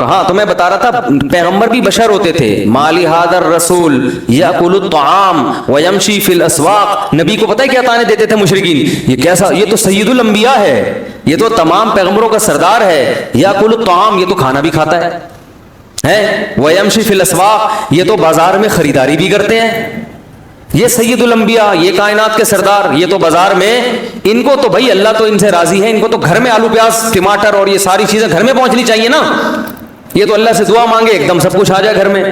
ہاں تو میں بتا رہا تھا پیغمبر بھی بشر ہوتے تھے. مالی حاضر رسول یاکل الطعام ویمشی فی الاسواق. نبی کو پتہ ہے کیا تانے دیتے تھے مشرکین؟ یہ کیسا، یہ تو سید الانبیاء ہے، یہ تو تمام پیغمبروں کا سردار ہے. یاکل الطعام، یہ تو کھانا بھی کھاتا ہے. ویمشی فی الاسواق، یہ تو بازار میں خریداری بھی کرتے ہیں. یہ سید الانبیاء، یہ کائنات کے سردار، یہ تو بازار میں، ان کو تو بھائی اللہ تو ان سے راضی ہے، ان کو تو گھر میں آلو پیاز ٹماٹر اور یہ ساری چیزیں گھر میں پہنچنی چاہیے نا. یہ تو اللہ سے دعا مانگے ایک دم سب کچھ آ جائے گھر میں.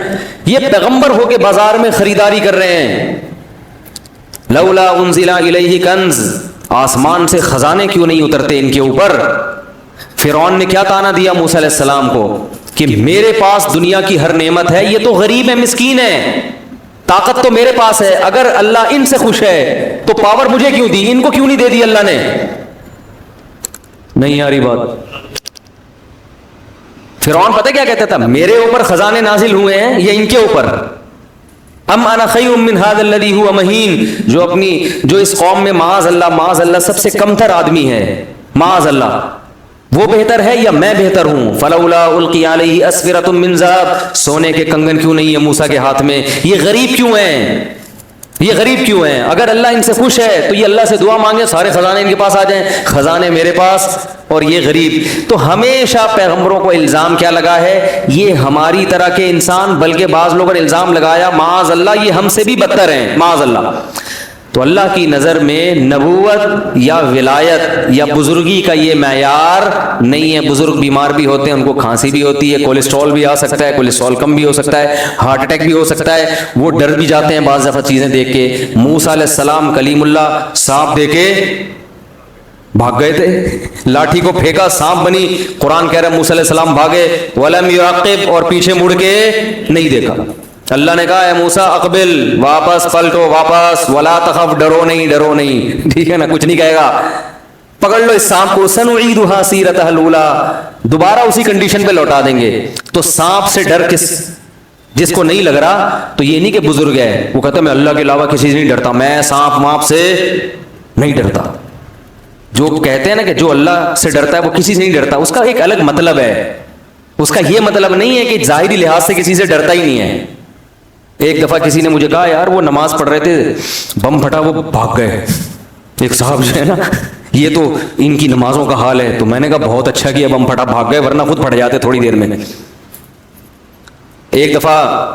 یہ پیغمبر ہو کے بازار میں خریداری کر رہے ہیں. لولا انزل الیہ کنز، آسمان سے خزانے کیوں نہیں اترتے ان کے اوپر؟ فرعون نے کیا تانا دیا موسیٰ علیہ السلام کو کہ میرے پاس دنیا کی ہر نعمت ہے، یہ تو غریب ہے، مسکین ہے، طاقت تو میرے پاس ہے، اگر اللہ ان سے خوش ہے تو پاور مجھے کیوں دی، ان کو کیوں نہیں دے دی اللہ نے؟ نہیں آ رہی بات. فرعون پتہ کیا کہتا تھا؟ میرے اوپر خزانے نازل ہوئے ہیں، یہ ان کے اوپر. ام انا خیر من ھذا الذی ھو مہین، جو اس قوم میں معاذ اللہ سب سے کمتر آدمی ہے، معاذ اللہ، وہ بہتر ہے یا میں بہتر ہوں؟ فلولا القی علیہ اسورۃ من ذہب، سونے کے کنگن کیوں نہیں ہے موسیٰ کے ہاتھ میں؟ یہ غریب کیوں ہیں؟ یہ غریب کیوں ہیں؟ اگر اللہ ان سے خوش ہے تو یہ اللہ سے دعا مانگے سارے خزانے ان کے پاس آ جائیں، خزانے میرے پاس اور یہ غریب. تو ہمیشہ پیغمبروں کو الزام کیا لگا ہے؟ یہ ہماری طرح کے انسان، بلکہ بعض لوگوں نے الزام لگایا معاذ اللہ یہ ہم سے بھی بدتر ہیں، معاذ اللہ. تو اللہ کی نظر میں نبوت یا ولایت یا بزرگی کا یہ معیار نہیں ہے. بزرگ بیمار بھی ہوتے ہیں، ان کو کھانسی بھی ہوتی ہے، کولیسٹرول بھی آ سکتا ہے، کولیسٹرول کم بھی ہو سکتا ہے، ہارٹ اٹیک بھی ہو سکتا ہے، وہ ڈر بھی جاتے ہیں بعض دفعہ چیزیں دیکھ کے. موسیٰ علیہ السلام کلیم اللہ سانپ دے کے بھاگ گئے تھے، لاٹھی کو پھینکا سانپ بنی. قرآن کہہ رہا ہے موسیٰ علیہ السلام بھاگے، وَلَمْ يُعَقِّبْ، اور پیچھے مڑ کے نہیں دیکھا. اللہ نے کہا اے موسیٰ اقبل، واپس پلٹو، واپس، ولا تخف، ڈرو نہیں، ٹھیک ہے نا، کچھ نہیں کہے گا. پکڑ لو اس سانپ کو، سنعیدھا سیرتھا الاولی، دوبارہ اسی کنڈیشن پہ لوٹا دیں گے. تو سانپ سے ڈر جس کو نہیں لگ رہا تو یہ نہیں کہ بزرگ ہے، وہ کہتا ہے میں اللہ کے علاوہ کسی سے نہیں ڈرتا، میں سانپ مانپ سے نہیں ڈرتا. جو کہتے ہیں نا کہ جو اللہ سے ڈرتا ہے وہ کسی سے نہیں ڈرتا، اس کا ایک الگ مطلب ہے. اس کا یہ مطلب نہیں ہے کہ ظاہری لحاظ سے کسی سے ڈرتا ہی نہیں ہے. ایک دفعہ کسی نے مجھے کہا یار وہ نماز پڑھ رہے تھے، بم پھٹا، وہ بھاگ گئے. ایک صاحب جو ہے نا، یہ تو ان کی نمازوں کا حال ہے. تو میں نے کہا بہت اچھا کیا بم پھٹا، بھاگ گئے، ورنہ خود پھٹ جاتے تھوڑی دیر میں. ایک دفعہ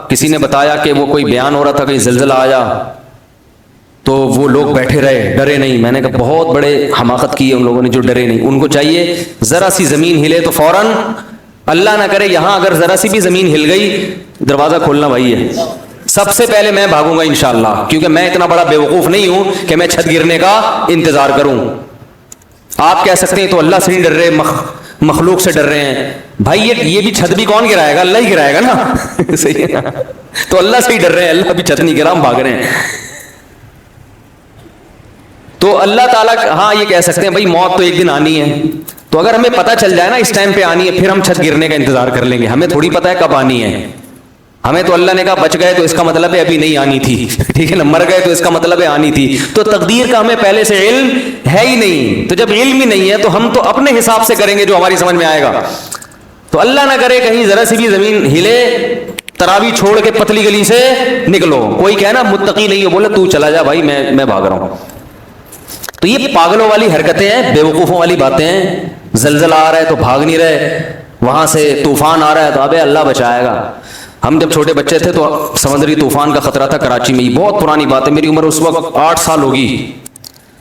کسی نے بتایا کہ وہ کوئی بیان ہو رہا تھا، کہیں زلزلہ آیا تو وہ لوگ بیٹھے رہے، ڈرے نہیں. میں نے کہا بہت بڑے حماقت کی ہے ان لوگوں نے جو ڈرے نہیں. ان کو چاہیے ذرا سی زمین ہلے تو فوراً، اللہ نہ کرے یہاں اگر ذرا سی بھی زمین ہل گئی، دروازہ کھولنا بھائی ہے، سب سے پہلے میں بھاگوں گا انشاءاللہ، کیونکہ میں اتنا بڑا بیوقوف نہیں ہوں کہ میں چھت گرنے کا انتظار کروں. آپ کہہ سکتے ہیں تو اللہ سے نہیں ڈر رہے، مخلوق سے ڈر رہے ہیں. بھائی یہ بھی چھت بھی کون گرائے گا؟ اللہ ہی گرائے گا نا. صحیح ہے نا؟ تو اللہ سے ہی ڈر رہے ہیں، اللہ بھی چھت نہیں گرا، ہم بھاگ رہے ہیں. تو اللہ تعالیٰ ہاں یہ کہہ سکتے ہیں بھائی موت تو ایک دن آنی ہے، تو اگر ہمیں پتہ چل جائے نا اس ٹائم پہ آنی ہے، پھر ہم چھت گرنے کا انتظار کر لیں گے. ہمیں تھوڑی پتہ ہے کب آنی ہے. ہمیں تو اللہ نے کہا بچ گئے تو اس کا مطلب ہے ابھی نہیں آنی تھی، ٹھیک ہے نا، مر گئے تو اس کا مطلب ہے آنی تھی. تو تقدیر کا ہمیں پہلے سے علم ہے ہی نہیں. تو جب علم ہی نہیں ہے تو ہم تو اپنے حساب سے کریں گے جو ہماری سمجھ میں آئے گا. تو اللہ نہ کرے کہیں ذرا سی بھی زمین ہلے، تراویح چھوڑ کے پتلی گلی سے نکلو. کوئی کہنا متقی نہیں ہو، بولے تو چلا جا بھائی، میں بھاگ رہا ہوں. تو یہ پاگلوں والی حرکتیں ہیں، بیوقوفوں والی باتیں ہیں. زلزلہ آ رہا ہے تو بھاگ نہیں رہے، وہاں سے طوفان آ رہا ہے تو ابے اللہ بچائے گا. ہم جب چھوٹے بچے تھے تو سمندری طوفان کا خطرہ تھا کراچی میں ہی. بہت پرانی بات ہے، میری عمر اس وقت 8 سال ہوگی،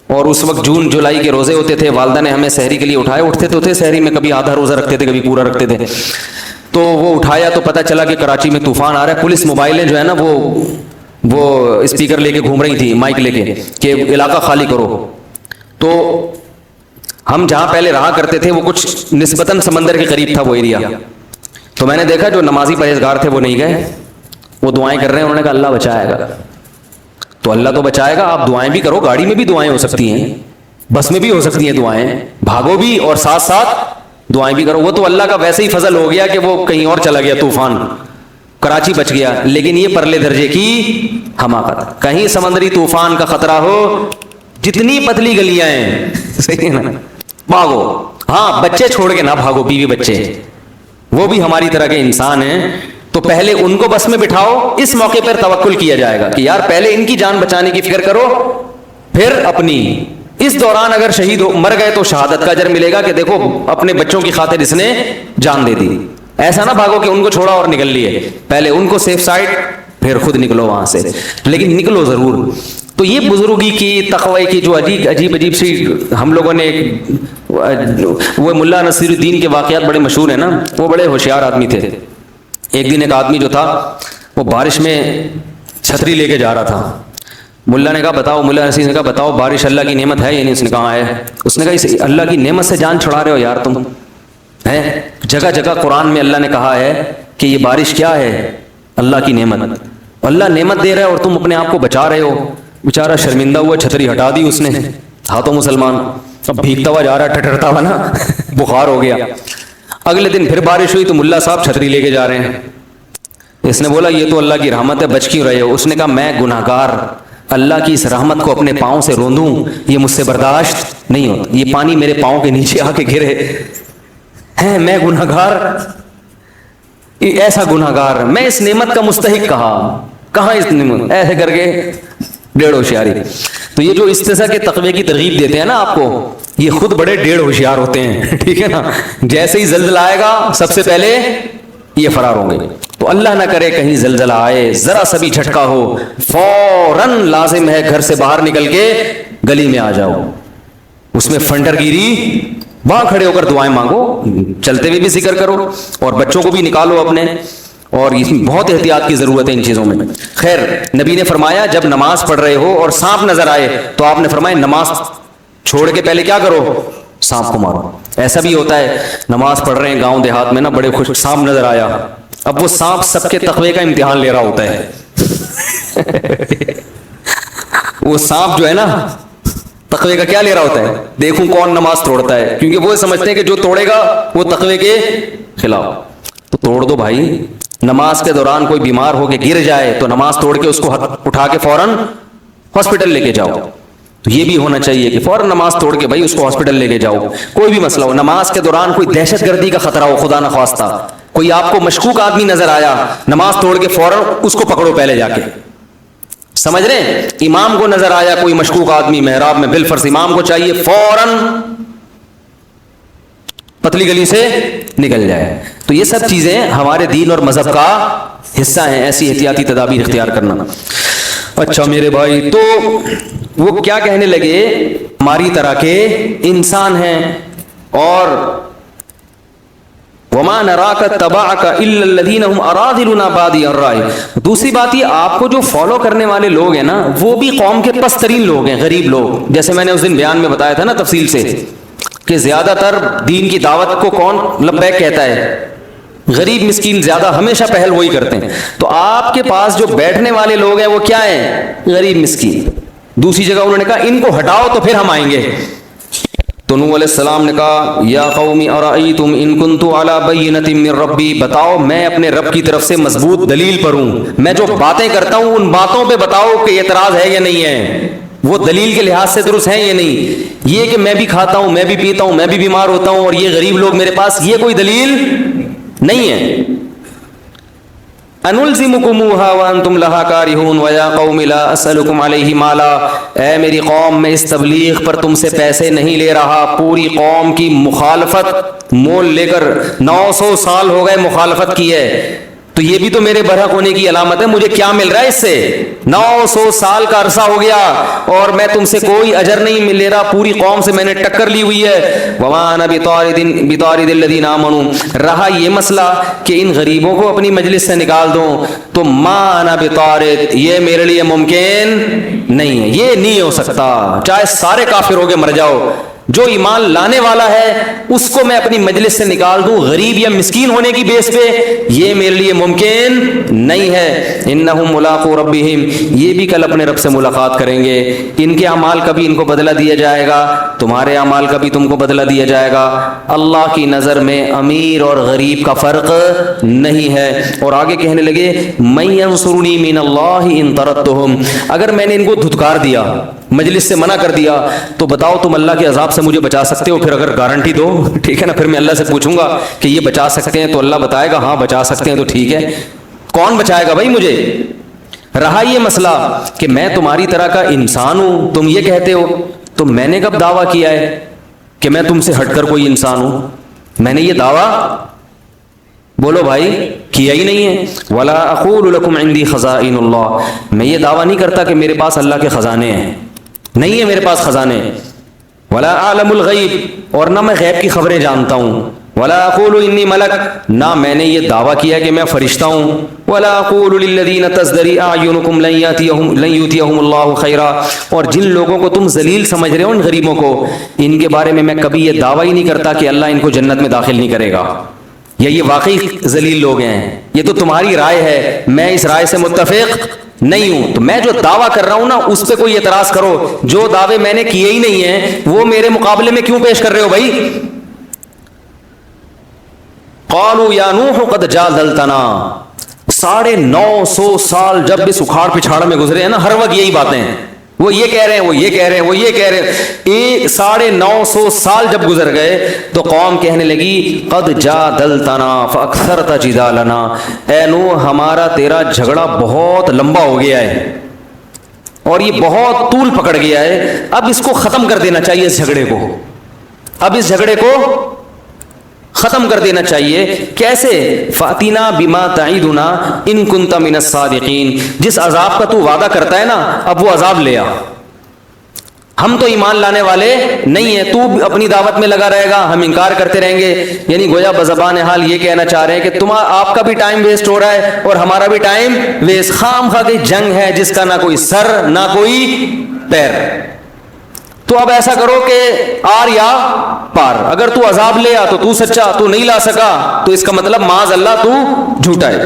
اور اس وقت جون جولائی کے روزے ہوتے تھے. والدہ نے ہمیں سحری کے لیے اٹھائے، اٹھتے تو تھے سحری میں، کبھی آدھا روزہ رکھتے تھے کبھی پورا رکھتے تھے. تو وہ اٹھایا تو پتہ چلا کہ کراچی میں طوفان آ رہا ہے. پولیس موبائلیں جو ہے نا وہ اسپیکر لے کے گھوم رہی تھی، مائک لے کے کہ علاقہ خالی کرو. تو ہم جہاں پہلے رہا کرتے تھے وہ کچھ نسبتاً سمندر کے قریب تھا وہ ایریا. تو میں نے دیکھا جو نمازی پرہیزگار تھے وہ نہیں گئے، وہ دعائیں کر رہے ہیں. انہوں نے کہا اللہ بچائے گا. تو اللہ تو بچائے گا، آپ دعائیں بھی کرو. گاڑی میں بھی دعائیں ہو سکتی ہیں، بس میں بھی ہو سکتی ہیں دعائیں، بھاگو بھی اور ساتھ ساتھ دعائیں بھی کرو. وہ تو اللہ کا ویسے ہی فضل ہو گیا کہ وہ کہیں اور چلا گیا طوفان، کراچی بچ گیا. لیکن یہ پرلے درجے کی حماقت. کہیں سمندری طوفان کا خطرہ ہو، جتنی پتلی گلیاں ہیں، صحیح ہے نا، بھاگو. ہاں بچے چھوڑ کے نہ بھاگو، بیوی بچے وہ بھی ہماری طرح کے انسان ہیں، تو پہلے ان کو بس میں بٹھاؤ، اس موقع پر توکل کیا جائے گا کہ یار پہلے ان کی جان بچانے کی فکر کرو پھر اپنی۔ اس دوران اگر شہید مر گئے تو شہادت کا اجر ملے گا کہ دیکھو اپنے بچوں کی خاطر اس نے جان دے دی۔ ایسا نہ بھاگو کہ ان کو چھوڑا اور نکل لیے، پہلے ان کو سیف سائڈ پھر خود نکلو وہاں سے، لیکن نکلو ضرور۔ تو یہ بزرگی کی، تقوی کی جو عجیب سی ہم لوگوں نے، وہ ملا نصیر الدین کے واقعات بڑے مشہور ہیں نا، وہ بڑے ہوشیار آدمی تھے۔ ایک دن ایک آدمی جو تھا وہ بارش میں چھتری لے کے جا رہا تھا، ملا نے کہا بتاؤ، ملا نصیر نے کہا بتاؤ بارش اللہ کی نعمت ہے یا نہیں؟ اس نے کہا ہے۔ اس نے کہا اس اللہ کی نعمت سے جان چھڑا رہے ہو یار تم، ہے جگہ جگہ قرآن میں اللہ نے کہا ہے کہ یہ بارش کیا ہے؟ اللہ کی نعمت، اللہ نعمت دے رہا ہے اور تم اپنے آپ کو بچا رہے ہو۔ بیچارہ شرمندہ ہوا، چھتری ہٹا دی اس نے، تھا تو مسلمان، اب بھیگتا ہوا جا رہا، ٹھٹرتا ہوا نا، بخار ہو گیا۔ اگلے دن پھر بارش ہوئی تو ملا صاحب چھتری لے کے جا رہے ہیں۔ اس نے بولا یہ تو اللہ کی رحمت ہے، بچ کیوں رہے ہو؟ اس نے کہا میں گناہ گار، اللہ کی اس رحمت کو اپنے پاؤں سے روندوں یہ مجھ سے برداشت نہیں ہوتا، یہ پانی میرے پاؤں کے نیچے آ کے گرے ہیں، میں گناہ گار، ایسا گناہ گار، میں اس نعمت کا مستحق کہاں اس نعمت، ایسے کر کے ڈیڑھ ہوشیاری۔ تو یہ جو استثاء کے تقوی کی ترغیب دیتے ہیں نا آپ کو، یہ خود بڑے ڈیڑھ ہوشیار ہوتے ہیں، ٹھیک ہے نا؟ جیسے ہی زلزلہ آئے گا سب سے پہلے یہ فرار ہوں گے۔ تو اللہ نہ کرے کہیں زلزلہ آئے، ذرا سا بھی جھٹکا ہو، فوراً لازم ہے گھر سے باہر نکل کے گلی میں آ جاؤ، اس میں فنڈر گیری، وہاں کھڑے ہو کر دعائیں مانگو، چلتے ہوئے بھی ذکر کرو، اور بچوں کو بھی نکالو اپنے، اور بہت احتیاط کی ضرورت ہے ان چیزوں میں۔ خیر، نبی نے فرمایا جب نماز پڑھ رہے ہو اور سانپ نظر آئے تو آپ نے فرمایا نماز چھوڑ کے پہلے کیا کرو؟ سانپ کو مارو۔ ایسا بھی ہوتا ہے نماز پڑھ رہے ہیں گاؤں دیہات میں نا، بڑے خوش سانپ نظر آیا، اب وہ سانپ سب کے تقوی کا امتحان لے رہا ہوتا ہے وہ سانپ جو ہے نا تقوی کا کیا لے رہا ہوتا ہے؟ دیکھوں کون نماز توڑتا ہے، کیونکہ وہ سمجھتے ہیں کہ جو توڑے گا وہ تقوی کے خلاف۔ تو توڑ دو بھائی، نماز کے دوران کوئی بیمار ہو کے گر جائے تو نماز توڑ کے اس کو اٹھا کے فوراً ہاسپٹل لے کے جاؤ۔ تو یہ بھی ہونا چاہیے کہ فوراً نماز توڑ کے بھائی اس کو ہاسپٹل لے کے جاؤ۔ کوئی بھی مسئلہ ہو، نماز کے دوران کوئی دہشت گردی کا خطرہ ہو، خدا نخواستہ کوئی آپ کو مشکوک آدمی نظر آیا، نماز توڑ کے فوراً اس کو پکڑو پہلے جا کے، سمجھ رہے ہیں؟ امام کو نظر آیا کوئی مشکوک آدمی محراب میں، بالفرض امام کو چاہیے فوراً پتلی گلی سے نکل جائے۔ تو یہ سب چیزیں ہمارے دین اور مذہب کا حصہ ہیں، ایسی احتیاطی تدابیر اختیار کرنا۔ اچھا میرے بھائی، تو وہ کیا کہنے لگے؟ ہماری طرح کے انسان ہیں، اور وَمَا نَرَاكَ اتَّبَعَكَ إِلَّا الَّذِينَ هُمْ أَرَاذِلُنَا بَادِيَ الرَّأْيِ۔ دوسری بات یہ، آپ کو جو فالو کرنے والے لوگ ہیں نا، وہ بھی قوم کے پست ترین لوگ ہیں، غریب لوگ، جیسے میں نے اس دن بیان میں بتایا تھا نا تفصیل سے کہ زیادہ تر دین کی دعوت کو کون لبیک کہتا ہے؟ غریب مسکین زیادہ ہمیشہ پہل وہی کرتے ہیں۔ تو آپ کے پاس جو بیٹھنے والے لوگ ہیں وہ کیا ہیں؟ غریب مسکین۔ دوسری جگہ انہوں نے کہا ان کو ہٹاؤ تو پھر ہم آئیں گے۔ تو نوح علیہ السلام نے کہا یا قوم ارأیتم ان کنت علی بینۃ من ربی، بتاؤ میں اپنے رب کی طرف سے مضبوط دلیل پر ہوں، میں جو باتیں کرتا ہوں ان باتوں پہ بتاؤ کہ اعتراض ہے یا نہیں ہے، وہ دلیل کے لحاظ سے درست ہے یا نہیں۔ یہ کہ میں بھی کھاتا ہوں، میں بھی پیتا ہوں، میں بھی بیمار ہوتا ہوں اور یہ غریب لوگ میرے پاس، یہ کوئی دلیل نہیں ہے۔ انلزمکموہا وانتم لہا کارہون ویا قوم لا اسألکم علیہ مالا، اے میری قوم میں اس تبلیغ پر تم سے پیسے نہیں لے رہا۔ پوری قوم کی مخالفت مول لے کر 900 سال ہو گئے مخالفت کی ہے، تو یہ بھی تو میرے برحق ہونے کی علامت ہے، مجھے کیا مل رہا ہے اس سے؟ 900 سال کا عرصہ ہو گیا اور میں تم سے کوئی اجر نہیں لے رہا، پوری قوم سے میں نے ٹکر لی ہوئی ہے۔ وما انا بطارد الذین آمنوا، رہا یہ مسئلہ کہ ان غریبوں کو اپنی مجلس سے نکال دوں، تو ما انا بطارد، یہ میرے لیے ممکن نہیں ہے، یہ نہیں ہو سکتا، چاہے سارے کافر ہو کے مر جاؤ، جو ایمان لانے والا ہے اس کو میں اپنی مجلس سے نکال دوں غریب یا مسکین ہونے کی بیس پہ، یہ میرے لیے ممکن نہیں ہے۔ انہم ملاقو ربہم، یہ بھی کل اپنے رب سے ملاقات کریں گے، ان کے اعمال کا بھی ان کو بدلہ دیا جائے گا، تمہارے اعمال کا بھی تم کو بدلہ دیا جائے گا۔ اللہ کی نظر میں امیر اور غریب کا فرق نہیں ہے۔ اور آگے کہنے لگے من ینصرنی من اللہ ان طردتہم، اگر میں نے ان کو دھتکار دیا، مجلس سے منع کر دیا تو بتاؤ تم اللہ کے عذاب سے مجھے بچا سکتے ہو؟ پھر اگر گارنٹی دو، ٹھیک ہے نا، پھر میں اللہ سے پوچھوں گا کہ یہ بچا سکتے ہیں، تو اللہ بتائے گا ہاں بچا سکتے ہیں، تو ٹھیک ہے، کون بچائے گا بھائی مجھے؟ رہا یہ مسئلہ کہ میں تمہاری طرح کا انسان ہوں، تم یہ کہتے ہو، تو میں نے کب دعویٰ کیا ہے کہ میں تم سے ہٹ کر کوئی انسان ہوں؟ میں نے یہ دعویٰ بولو بھائی کیا ہی نہیں ہے. ولا اقول لكم عندي خزائن اللہ، میں یہ دعویٰ نہیں کرتا کہ میرے پاس اللہ کے خزانے ہیں، نہیں ہے میرے پاس خزانے. ولا اعلم الغیب، اور نہ میں غیب کی خبریں جانتا ہوں. ولا اقول انی ملک، نہ میں نے یہ دعویٰ کیا کہ میں فرشتہ ہوں. ولا اقول للذین تزدری اعینکم لن یؤتیہم اللہ خیرا، اور جن لوگوں کو تم ذلیل سمجھ رہے ہو ان غریبوں کو، ان کے بارے میں کبھی یہ دعویٰ ہی نہیں کرتا کہ اللہ ان کو جنت میں داخل نہیں کرے گا، یا یہ واقعی ذلیل لوگ ہیں. یہ تو تمہاری رائے ہے، میں اس رائے سے متفق نہیں ہوں. تو میں جو دعویٰ کر رہا ہوں نا اس پہ کوئی اعتراض کرو. جو دعوے میں نے کیے ہی نہیں ہیں وہ میرے مقابلے میں کیوں پیش کر رہے ہو بھائی؟ قالوا یا نوح قد جادلتنا، 950 سال جب اس اکھاڑ پچھاڑ میں گزرے ہیں نا، ہر وقت یہی باتیں ہیں، وہ یہ کہہ رہے ہیں، وہ یہ کہہ رہے ہیں، وہ یہ کہہ رہے ہیں. 950 سال جب گزر گئے تو قوم کہنے لگی قد جادلتنا فاکثرت جدالنا، اے نوح ہمارا تیرا جھگڑا بہت لمبا ہو گیا ہے اور یہ بہت طول پکڑ گیا ہے، اب اس کو ختم کر دینا چاہیے، اس جھگڑے کو، اب اس جھگڑے کو ختم کر دینا چاہیے. کیسے؟ فاتنا بما تعیدنا ان کنت من الصادقین، جس عذاب کا تو وعدہ کرتا ہے نا اب وہ عذاب لے آ. ہم تو ایمان لانے والے نہیں ہیں، تو اپنی دعوت میں لگا رہے گا، ہم انکار کرتے رہیں گے. یعنی گویا بزبان حال یہ کہنا چاہ رہے ہیں کہ آپ کا بھی ٹائم ویسٹ ہو رہا ہے اور ہمارا بھی ٹائم ویسٹ. خام خواہ کی جنگ ہے جس کا نہ کوئی سر نہ کوئی پیر. تو اب ایسا کرو کہ آر یا پار، اگر تو عذاب لے آ تو تو سچا، تو نہیں لا سکا تو اس کا مطلب معاذ اللہ تو جھوٹا ہے.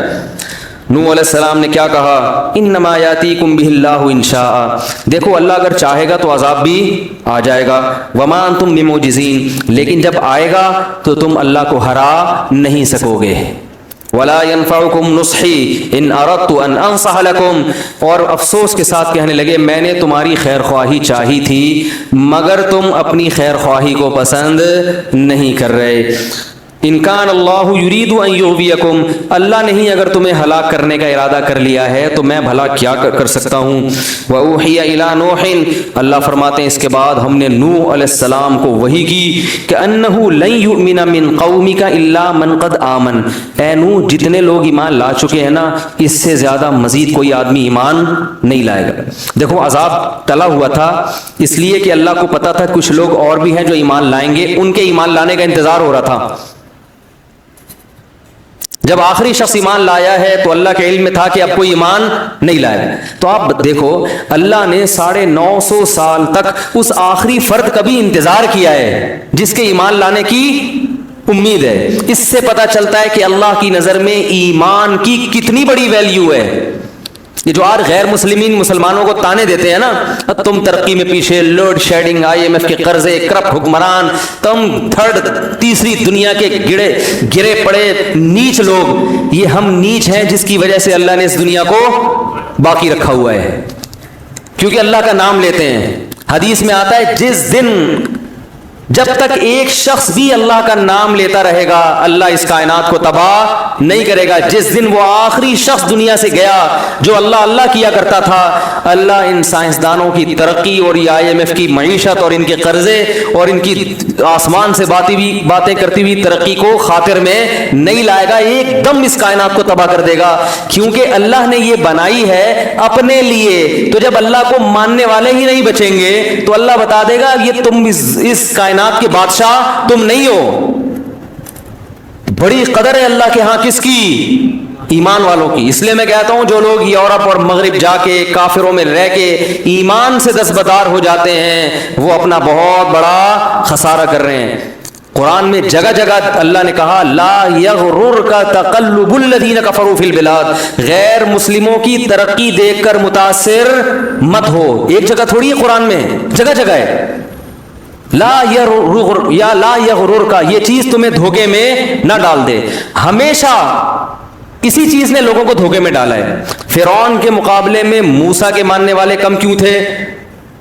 نوح علیہ السلام نے کیا کہا؟ انما یاتیکم بہ اللہ ان شاء، دیکھو اللہ اگر چاہے گا تو عذاب بھی آ جائے گا. وما انتم بمعجزین، لیکن جب آئے گا تو تم اللہ کو ہرا نہیں سکو گے. ولا ينفعكم نصحي ان اردت ان انصح لكم، اور افسوس کے ساتھ کہنے لگے میں نے تمہاری خیر خواہی چاہی تھی مگر تم اپنی خیر خواہی کو پسند نہیں کر رہے. ان کان اللہ یرید ان یغویکم، اللہ نے ہی اگر تمہیں ہلاک کرنے کا ارادہ کر لیا ہے تو میں بھلا کیا کر سکتا ہوں. واوحی الی نوح، اللہ فرماتے ہیں اس کے بعد ہم نے نوح علیہ السلام کو وحی کی کہ انہ لن یؤمن من قومک الا من قد آمن، اے نوح جتنے لوگ ایمان لا چکے ہیں نا اس سے زیادہ مزید کوئی آدمی ایمان نہیں لائے گا. دیکھو عذاب ٹلا ہوا تھا اس لیے کہ اللہ کو پتا تھا کچھ لوگ اور بھی ہیں جو ایمان لائیں گے، ان کے ایمان لانے کا انتظار ہو رہا تھا. جب آخری شخص ایمان لایا ہے تو اللہ کے علم میں تھا کہ اب کوئی ایمان نہیں لائے. تو آپ دیکھو اللہ نے 950 سال تک اس آخری فرد کا بھی انتظار کیا ہے جس کے ایمان لانے کی امید ہے. اس سے پتہ چلتا ہے کہ اللہ کی نظر میں ایمان کی کتنی بڑی ویلیو ہے. یہ جو آج غیر مسلمانوں کو تانے دیتے ہیں نا، تم ترقی میں پیچھے، لوڈ شیڈنگ، IMF کے قرضے، کرپٹ حکمران، تم تیسری دنیا کے گرے پڑے نیچ لوگ، یہ ہم نیچ ہیں جس کی وجہ سے اللہ نے اس دنیا کو باقی رکھا ہوا ہے کیونکہ اللہ کا نام لیتے ہیں. حدیث میں آتا ہے جس دن جب تک ایک شخص بھی اللہ کا نام لیتا رہے گا اللہ اس کائنات کو تباہ نہیں کرے گا. جس دن وہ آخری شخص دنیا سے گیا جو اللہ اللہ کیا کرتا تھا، اللہ ان سائنسدانوں کی ترقی اور یہ IMF کی معیشت اور ان کے قرضے اور ان کی آسمان سے باتیں کرتی ہوئی ترقی کو خاطر میں نہیں لائے گا، ایک دم اس کائنات کو تباہ کر دے گا. کیونکہ اللہ نے یہ بنائی ہے اپنے لیے. تو جب اللہ کو ماننے والے ہی نہیں بچیں گے تو اللہ بتا دے گا یہ تم اس کائنات کے بادشاہ تم نہیں ہو. بڑی قدر ہے اللہ کے ہاں کس کی؟ ایمان والوں کی. اس لیے میں کہتا ہوں جو لوگ یورپ اور مغرب جا کے کافروں میں رہ کے ایمان سے دستبردار ہو جاتے ہیں وہ اپنا بہت بڑا خسارہ کر رہے ہیں. قرآن میں جگہ جگہ اللہ نے کہا لا یغررک تقلب الذین کفروا فی البلاد، غیر مسلموں کی ترقی دیکھ کر متاثر مت ہو. ایک جگہ تھوڑی ہے قرآن میں، جگہ جگہ ہے لا یغرر کا، یہ چیز تمہیں دھوکے میں نہ ڈال دے. ہمیشہ اسی چیز نے لوگوں کو دھوکے میں ڈالا ہے. فرعون کے مقابلے میں موسیٰ کے ماننے والے کم کیوں تھے؟